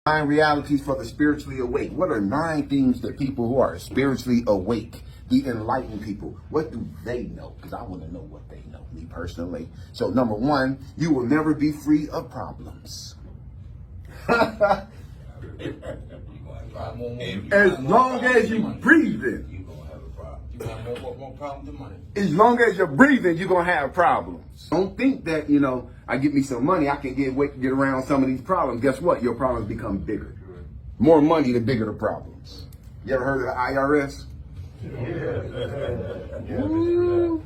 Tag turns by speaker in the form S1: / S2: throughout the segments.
S1: 9 realities for the spiritually awake. What are 9 things that people who are spiritually awake, the enlightened people, what do they know? Because I want to know what they know, me personally. So number 1, you will never be free of problems. As long as you breathing.
S2: More problems than money.
S1: As long as you're breathing, you're going to have problems. Don't think that, I get me some money, I can get around some of these problems. Guess what? Your problems become bigger. More money, the bigger the problems. You ever heard of the IRS?
S3: Yeah.
S1: Ooh.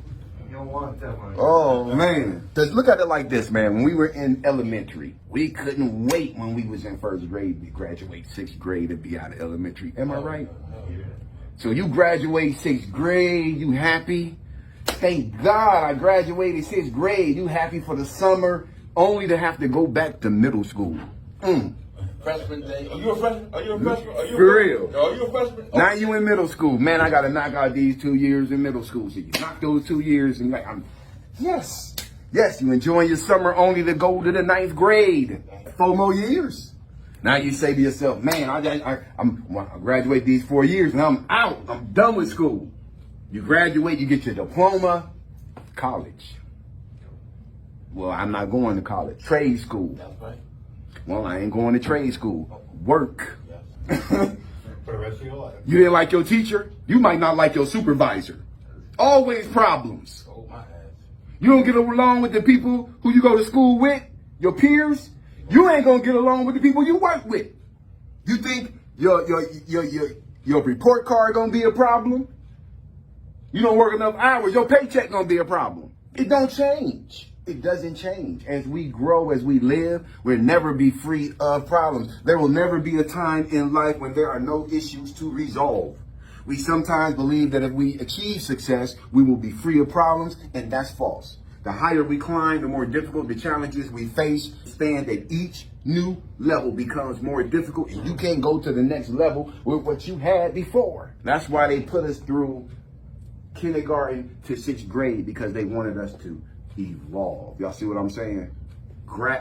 S3: You don't want that money.
S1: Oh, man. Because look at it like this, man. When we were in elementary, we couldn't wait when we was in first grade to graduate 6th grade and be out of elementary. Am I right? So you graduate 6th grade, you happy. Thank God I graduated 6th grade. You happy for the summer, only to have to go back to middle school.
S2: Freshman day. Are you a freshman? Are you a freshman?
S1: For real.
S2: Are you a freshman?
S1: Now you in middle school. Man, I got to knock out these 2 years in middle school. So you knock those 2 years and yes, you enjoying your summer only to go to the 9th grade. 4 more years. Now you say to yourself, man, I graduate these 4 years and I'm out. I'm done with school. You graduate, you get your diploma, college. Well, I'm not going to college. Trade school.
S2: That's right.
S1: Well, I ain't going to trade school. Work.
S2: Yes.
S3: For the rest of your life.
S1: You didn't like your teacher? You might not like your supervisor. Always problems.
S2: Oh, my ass.
S1: You don't get along with the people who you go to school with, your peers. You ain't gonna get along with the people you work with. You think your report card gonna be a problem? You don't work enough hours, your paycheck gonna be a problem. It don't change. It doesn't change. As we grow, as we live, we'll never be free of problems. There will never be a time in life when there are no issues to resolve. We sometimes believe that if we achieve success, we will be free of problems, and that's false. The higher we climb, the more difficult the challenges we face. Stand at each new level becomes more difficult, and you can't go to the next level with what you had before. That's why they put us through kindergarten to 6th grade, because they wanted us to evolve. Y'all see what I'm saying?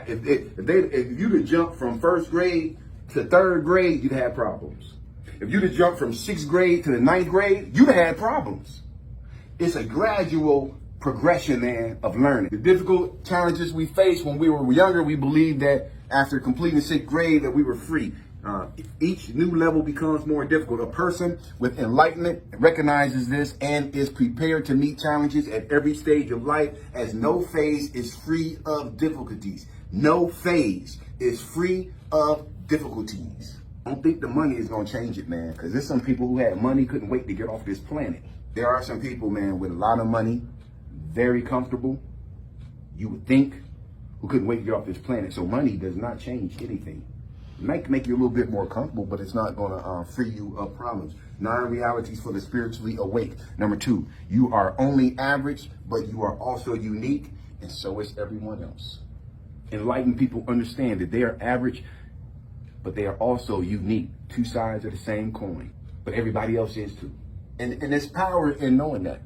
S1: If you'd have jumped from 1st grade to 3rd grade, you'd have problems. If you'd have jumped from 6th grade to the 9th grade, you'd have had problems. It's a gradual progression, man, of learning. The difficult challenges we faced when we were younger, we believed that after completing 6th grade that we were free. Each new level becomes more difficult. A person with enlightenment recognizes this and is prepared to meet challenges at every stage of life, as no phase is free of difficulties. No phase is free of difficulties. I don't think the money is going to change it, man, because there's some people who had money couldn't wait to get off this planet. There are some people, man, with a lot of money, very comfortable, you would think, who couldn't wait to get off this planet. So money does not change anything. It might make you a little bit more comfortable, but it's not going to free you of problems. 9 realities for the spiritually awake. Number 2, you are only average, but you are also unique, and so is everyone else. Enlightened people understand that they are average, but they are also unique. 2 sides of the same coin, but everybody else is too. And there's power in knowing that.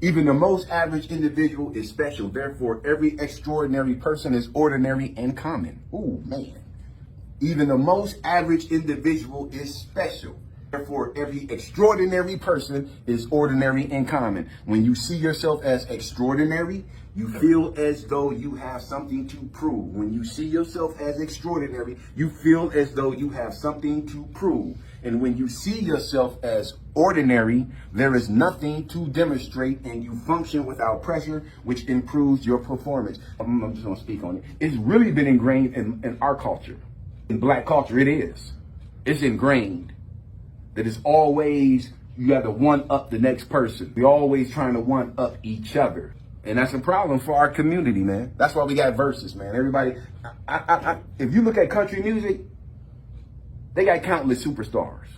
S1: Even the most average individual is special. Therefore, every extraordinary person is ordinary and common. Ooh, man. Even the most average individual is special. Therefore, every extraordinary person is ordinary and common. When you see yourself as extraordinary, you feel as though you have something to prove. When you see yourself as extraordinary, you feel as though you have something to prove. And when you see yourself as ordinary, there is nothing to demonstrate, and you function without pressure, which improves your performance. I'm just going to speak on it. It's really been ingrained in our culture. In Black culture, it is. It's ingrained that it's always, you got to one up the next person. We're always trying to one up each other. And that's a problem for our community, man. That's why we got verses, man. Everybody, if you look at country music, they got countless superstars.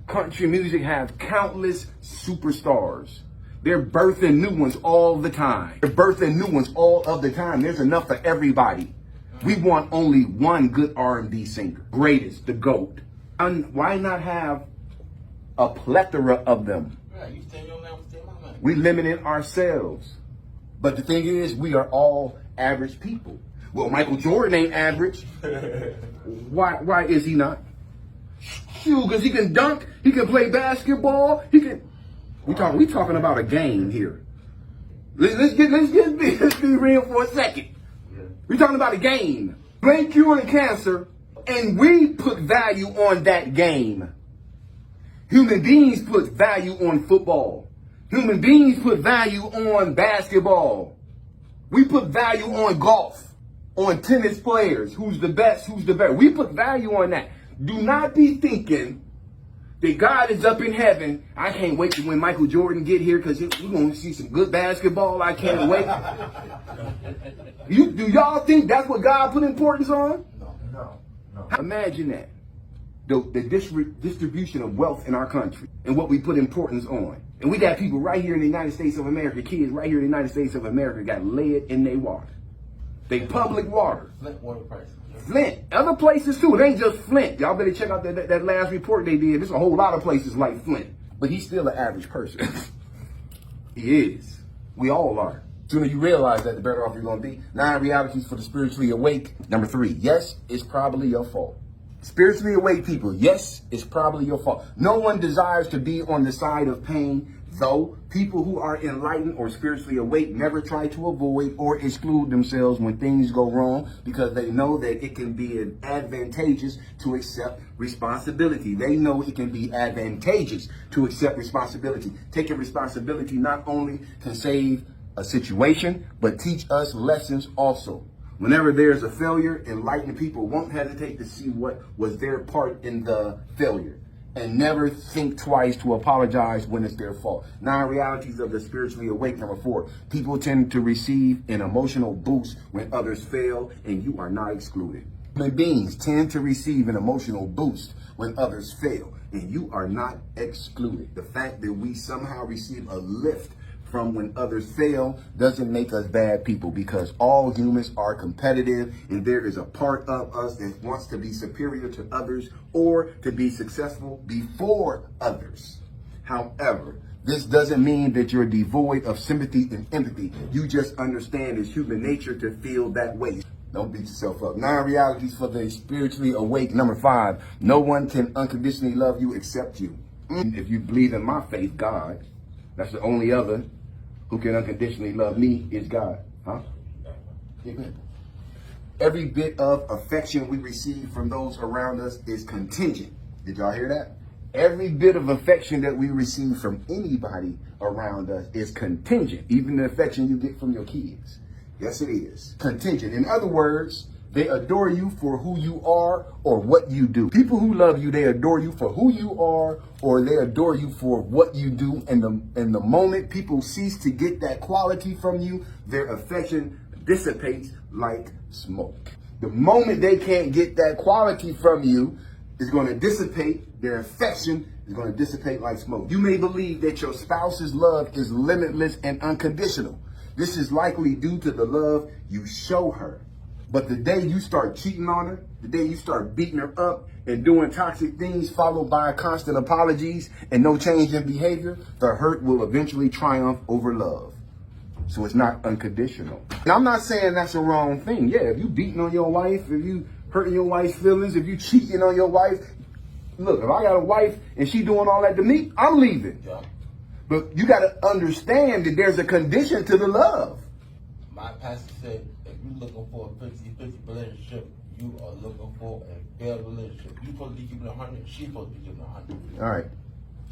S1: Country music have countless superstars. They're birthing new ones all the time. They're birthing new ones all of the time. There's enough for everybody. We want only one good R&B singer. Greatest, the GOAT. And why not have a plethora of them?
S2: Yeah, you stay your name, stay my name.
S1: We limiting ourselves. But the thing is, we are all average people. Well, Michael Jordan ain't average. Why is he not? Shoot, because he can dunk, he can play basketball, he can. We talking about a game here. Let's be real for a second. We're talking about a game. Brain curing cancer, and we put value on that game. Human beings put value on football. Human beings put value on basketball. We put value on golf, on tennis players. Who's the best? Who's the best? We put value on that. Do not be thinking that God is up in heaven. I can't wait to when Michael Jordan get here because we're going to see some good basketball. I can't wait. Do y'all think that's what God put importance on?
S3: No.
S1: Imagine that. The distribution of wealth in our country and what we put importance on. And we got people right here in the United States of America, kids right here in the United States of America got lead in their water. They public water.
S2: Flint water prices.
S1: Flint. Other places too. It ain't just Flint. Y'all better check out that last report they did. There's a whole lot of places like Flint. But he's still an average person. He is. We all are. Sooner you realize that, the better off you're going to be. 9 realities for the spiritually awake. Number 3, yes, it's probably your fault. Spiritually awake people, yes, it's probably your fault. No one desires to be on the side of pain, though people who are enlightened or spiritually awake never try to avoid or exclude themselves when things go wrong because they know that it can be advantageous to accept responsibility. They know it can be advantageous to accept responsibility. Taking responsibility not only can save a situation, but teach us lessons also. Whenever there's a failure, enlightened people won't hesitate to see what was their part in the failure and never think twice to apologize when it's their fault. 9 realities of the spiritually awake. Number 4, people tend to receive an emotional boost when others fail, and you are not excluded. Human beings tend to receive an emotional boost when others fail, and you are not excluded. The fact that we somehow receive a lift from when others fail doesn't make us bad people, because all humans are competitive and there is a part of us that wants to be superior to others or to be successful before others. However, this doesn't mean that you're devoid of sympathy and empathy. You just understand it's human nature to feel that way. Don't beat yourself up. 9 realities for the spiritually awake. Number 5, no one can unconditionally love you except you. If you believe in my faith, God, that's the only other who can unconditionally love me is God. Huh? Amen. Every bit of affection we receive from those around us is contingent. Did y'all hear that? Every bit of affection that we receive from anybody around us is contingent. Even the affection you get from your kids. Yes, it is. Contingent. In other words, they adore you for who you are or what you do. People who love you, they adore you for who you are or they adore you for what you do. And the moment people cease to get that quality from you, their affection dissipates like smoke. The moment they can't get that quality from you, it's going to dissipate. Their affection is going to dissipate like smoke. You may believe that your spouse's love is limitless and unconditional. This is likely due to the love you show her. But the day you start cheating on her, the day you start beating her up and doing toxic things followed by constant apologies and no change in behavior, the hurt will eventually triumph over love. So it's not unconditional. And I'm not saying that's a wrong thing. Yeah, if you beating on your wife, if you hurting your wife's feelings, if you cheating on your wife, look, if I got a wife and she doing all that to me, I'm leaving.
S2: Yeah.
S1: But you got to understand that there's a condition to the love.
S2: My pastor said, if you're looking for a 50-50 relationship, you are looking for a failed relationship. You're supposed to be giving 100, she's supposed to be giving 100.
S1: All right.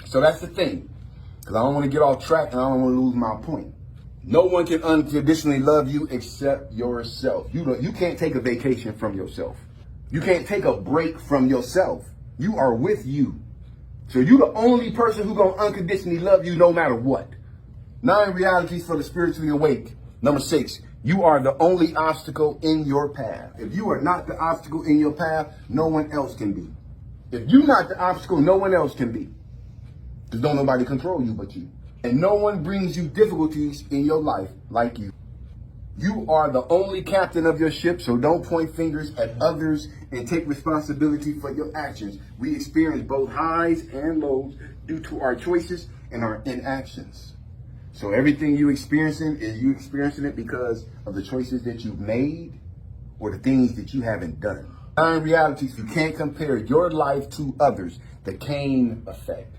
S1: So that's the thing. Because I don't want to get off track and I don't want to lose my point. No one can unconditionally love you except yourself. You can't take a vacation from yourself. You can't take a break from yourself. You are with you. So you're the only person who's going to unconditionally love you no matter what. 9 realities for the spiritually awake. Number 6, you are the only obstacle in your path. If you are not the obstacle in your path, no one else can be. If you're not the obstacle, no one else can be. Because don't nobody control you but you. And no one brings you difficulties in your life like you. You are the only captain of your ship, so don't point fingers at others and take responsibility for your actions. We experience both highs and lows due to our choices and our inactions. So everything you experiencing, is you experiencing it because of the choices that you've made, or the things that you haven't done. 9 realities you can't compare your life to others. The Cain effect.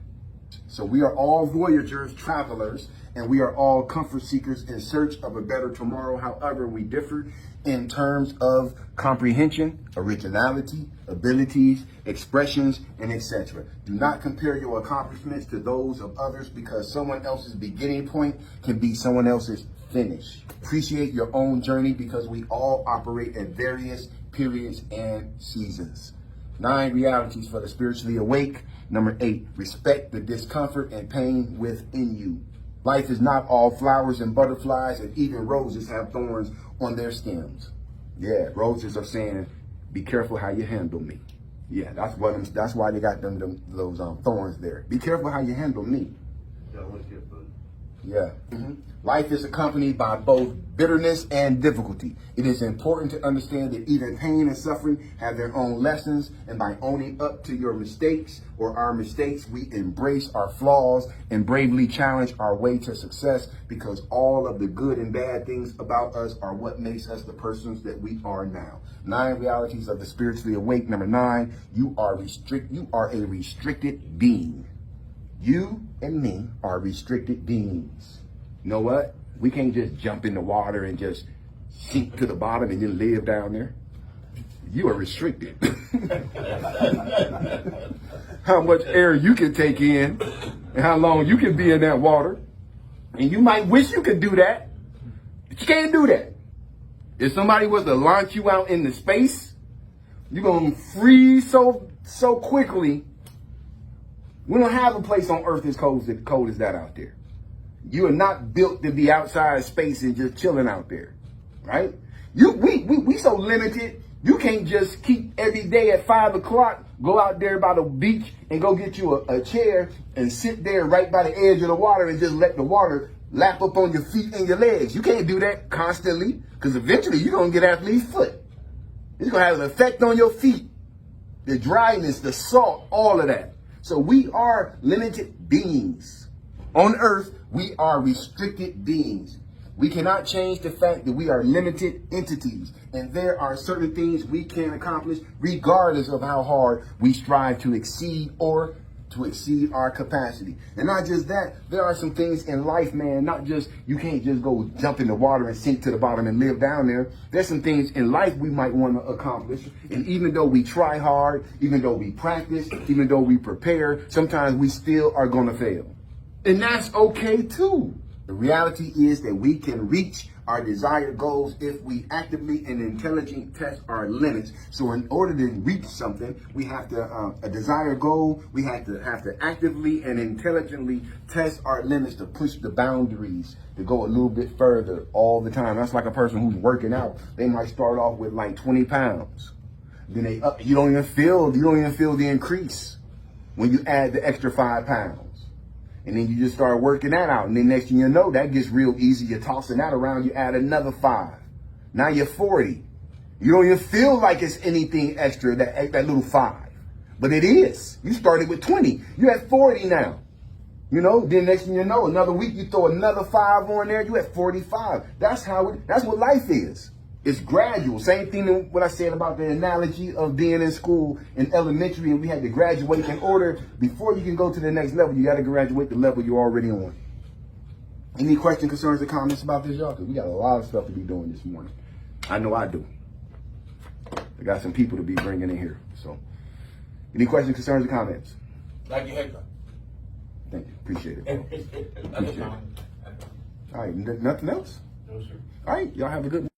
S1: So we are all voyagers, travelers, and we are all comfort seekers in search of a better tomorrow. However, we differ in terms of comprehension, originality, abilities, expressions, and etc. Do not compare your accomplishments to those of others, because someone else's beginning point can be someone else's finish. Appreciate your own journey, because we all operate at various periods and seasons. 9 realities for the spiritually awake. Number 8, respect the discomfort and pain within you. Life is not all flowers and butterflies, and even roses have thorns on their stems. Yeah, roses are saying, be careful how you handle me. Yeah, that's why they got those thorns there. Be careful how you handle me.
S3: That was good, bud.
S1: Yeah. Life is accompanied by both bitterness and difficulty. It is important to understand that even pain and suffering have their own lessons, and by owning up to your mistakes or our mistakes, we embrace our flaws and bravely challenge our way to success, because all of the good and bad things about us are what makes us the persons that we are now. 9 realities of the spiritually awake. Number 9, you are a restricted being. You and me are restricted beings. You know what? We can't just jump in the water and just sink to the bottom and then live down there. You are restricted. How much air you can take in and how long you can be in that water. And you might wish you could do that, but you can't do that. If somebody was to launch you out into space, you're going to freeze so quickly. We don't have a place on earth as cold as that out there. You are not built to be outside of space and just chilling out there, right? We so limited. You can't just keep every day at 5 o'clock, go out there by the beach and go get you a chair and sit there right by the edge of the water and just let the water lap up on your feet and your legs. You can't do that constantly, because eventually you're going to get athlete's foot. It's going to have an effect on your feet. The dryness, the salt, all of that. So we are limited beings. On earth, we are restricted beings. We cannot change the fact that we are limited entities, and there are certain things we can accomplish regardless of how hard we strive to exceed our capacity. And not just that, there are some things in life, man, not just, you can't just go jump in the water and sink to the bottom and live down there. There's some things in life we might want to accomplish. And even though we try hard, even though we practice, even though we prepare, sometimes we still are going to fail. And that's okay too. The reality is that we can reach our desired goals if we actively and intelligently test our limits. So in order to reach something, we have to, a desired goal, we have to actively and intelligently test our limits, to push the boundaries, to go a little bit further all the time. That's like a person who's working out. They might start off with like 20 pounds. Then you don't even feel the increase when you add the extra 5 pounds. And then you just start working that out. And then next thing you know, that gets real easy. You're tossing that around. You add another 5. Now you're 40. You don't even feel like it's anything extra, that little 5. But it is. You started with 20. You're at 40 now. You know, then next thing you know, another week you throw another 5 on there. You're at 45. That's what life is. It's gradual. Same thing that what I said about the analogy of being in school in elementary, and we had to graduate in order. Before you can go to the next level, you got to graduate the level you're already on. Any questions, concerns, or comments about this, y'all? Because we got a lot of stuff to be doing this morning. I know I do. I got some people to be bringing in here. So, any questions, concerns, or comments?
S2: Like your haircut.
S1: Thank you. Appreciate it.
S2: That's fine.
S1: All right. Nothing else?
S3: No, sir.
S1: All right. Y'all have a good one.